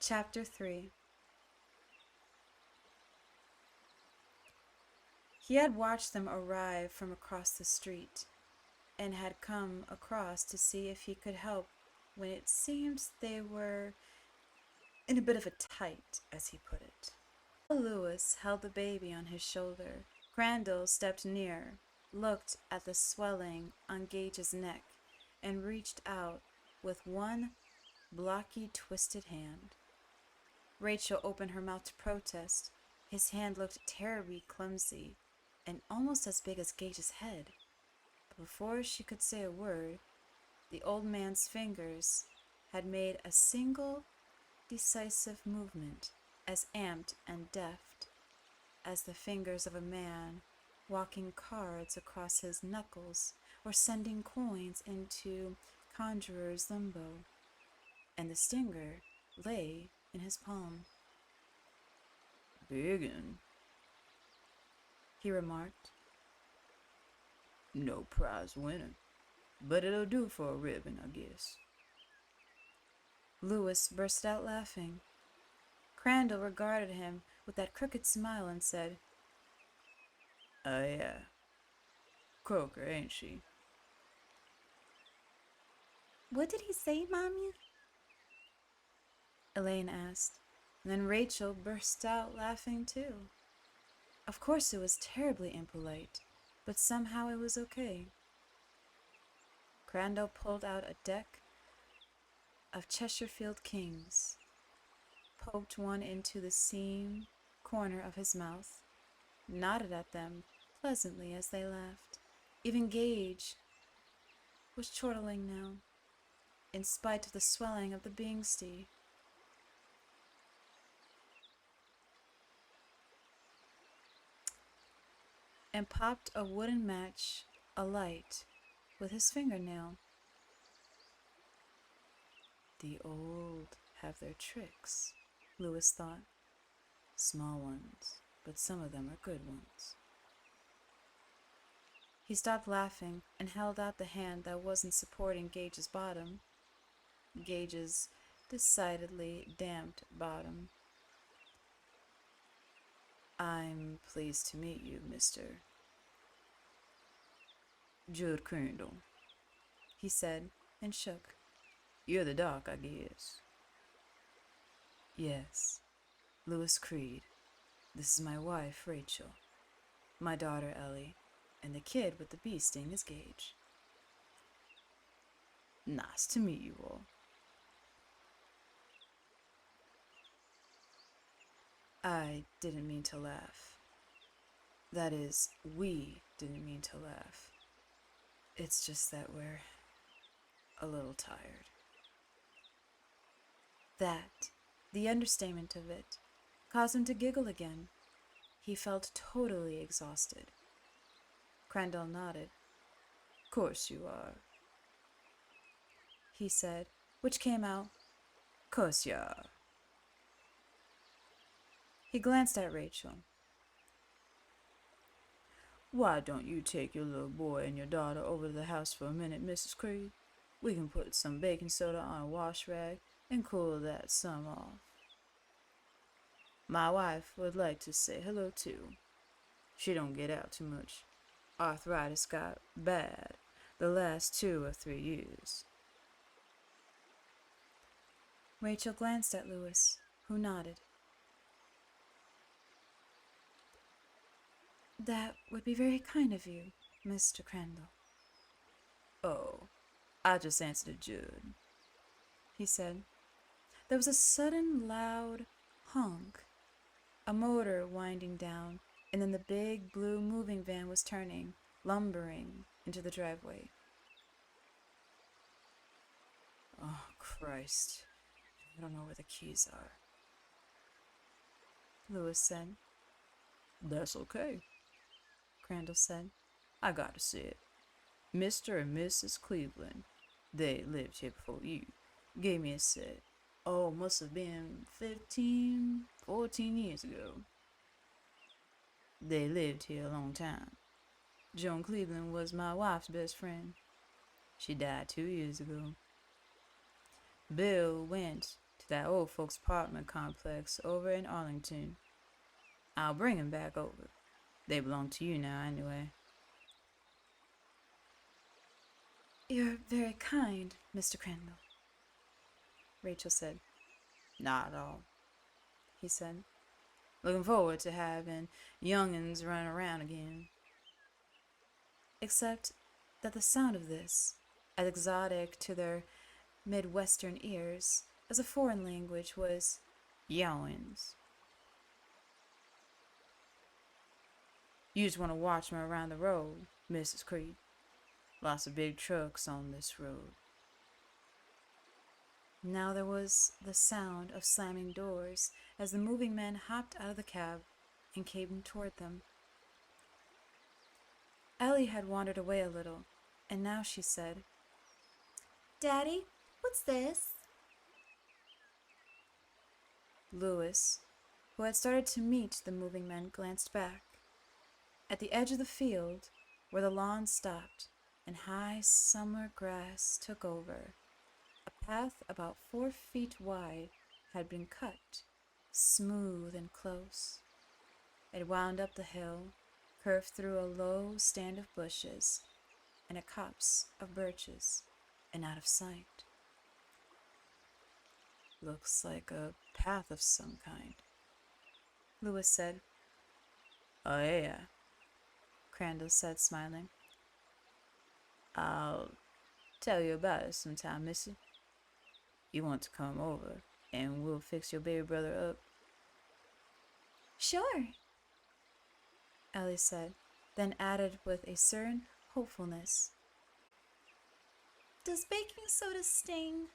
Chapter 3. He had watched them arrive from across the street, and had come across to see if he could help when it seemed they were in a bit of a tight, as he put it. Lewis held the baby on his shoulder. Crandall stepped near, looked at the swelling on Gage's neck, and reached out with one blocky, twisted hand. Rachel opened her mouth to protest. His hand looked terribly clumsy and almost as big as Gage's head. But before she could say a word, the old man's fingers had made a single decisive movement, as amped and deft as the fingers of a man walking cards across his knuckles or sending coins into 𝘒𝘓𝘗𝘠𝘕 limbo, and the stinger lay in his palm. "Biggin'," he remarked. "No prize winner, but it'll do for a ribbon, I guess." Lewis burst out laughing. Crandall regarded him with that crooked smile and said, "Oh yeah, croaker, ain't she?" "What did he say, Mommy?" Elaine asked, and then Rachel burst out laughing too. Of course it was terribly impolite, but somehow it was okay. Crandall pulled out a deck of Chesterfield kings, poked one into the seam corner of his mouth, nodded at them pleasantly as they laughed. Even Gage was chortling now, in spite of the swelling of the 𝘰𝘤𝘬𝘵𝘠. And popped a wooden match alight with his fingernail. The old have their tricks, Lewis thought. Small ones, but some of them are good ones. He stopped laughing and held out the hand that wasn't supporting Gage's bottom. Gage's decidedly damped bottom. "I'm pleased to meet you, Mr. "Judd Crandall," he said, and shook. "You're the doc, I guess." "Yes, Lewis Creed. This is my wife, Rachel. My daughter, Ellie. And the kid with the bee sting is Gage." "Nice to meet you all." I didn't mean to laugh. That is, we didn't mean to laugh. It's just that we're a little tired. That, the understatement of it, caused him to giggle again. He felt totally exhausted. Crandall nodded. "Course you are," he said, which came out, "Course you are." He glanced at Rachel. "Why don't you take your little boy and your daughter over to the house for a minute, Mrs. Creed? We can put some baking soda on a wash rag and cool that some off. My wife would like to say hello too. She don't get out too much. Arthritis got bad the last 2 or 3 years. Rachel glanced at Lewis, who nodded. "That would be very kind of you, Mr. Crandall." "Oh, I just answered to Judd," he said. There was a sudden loud honk, a motor winding down, and then the big blue moving van was turning, lumbering into the driveway. "Oh, Christ, I don't know where the keys are," Lewis said. "That's okay," Crandall said. "I got to see it. Mr. and Mrs. Cleveland, they lived here before you, gave me a set. Oh, must have been 15, 14 years ago. They lived here a long time. Joan Cleveland was my wife's best friend. She died 2 years ago. Bill went to to that old folks' apartment complex over in Arlington. I'll bring 'em back over. They belong to you now, anyway. You're very kind, Mr. Crandall, Rachel said. Not at all, he said. Looking forward to having young'uns running around again. Except that the sound of this, as exotic to their Midwestern ears as a foreign language, was Young'uns. You just want to watch 'em around the road, Mrs. Creed. Lots of big trucks on this road. Now there was the sound of slamming doors as the moving men hopped out of the cab and came toward them. Ellie had wandered away a little, and now she said, "Daddy, what's this?" Louis, who had started to meet the moving men, glanced back. At the edge of the field, where the lawn stopped and high summer grass took over, a path about 4 feet wide had been cut, smooth and close. It wound up the hill, curved through a low stand of bushes and a copse of birches, and out of sight. Looks like a path of some kind, Louis said. Oh, yeah, Crandall said, smiling. I'll tell you about it sometime, missy. You want to come over, and we'll fix your baby brother up? Sure, Ellie said, then added with a certain hopefulness, "Does baking soda sting?"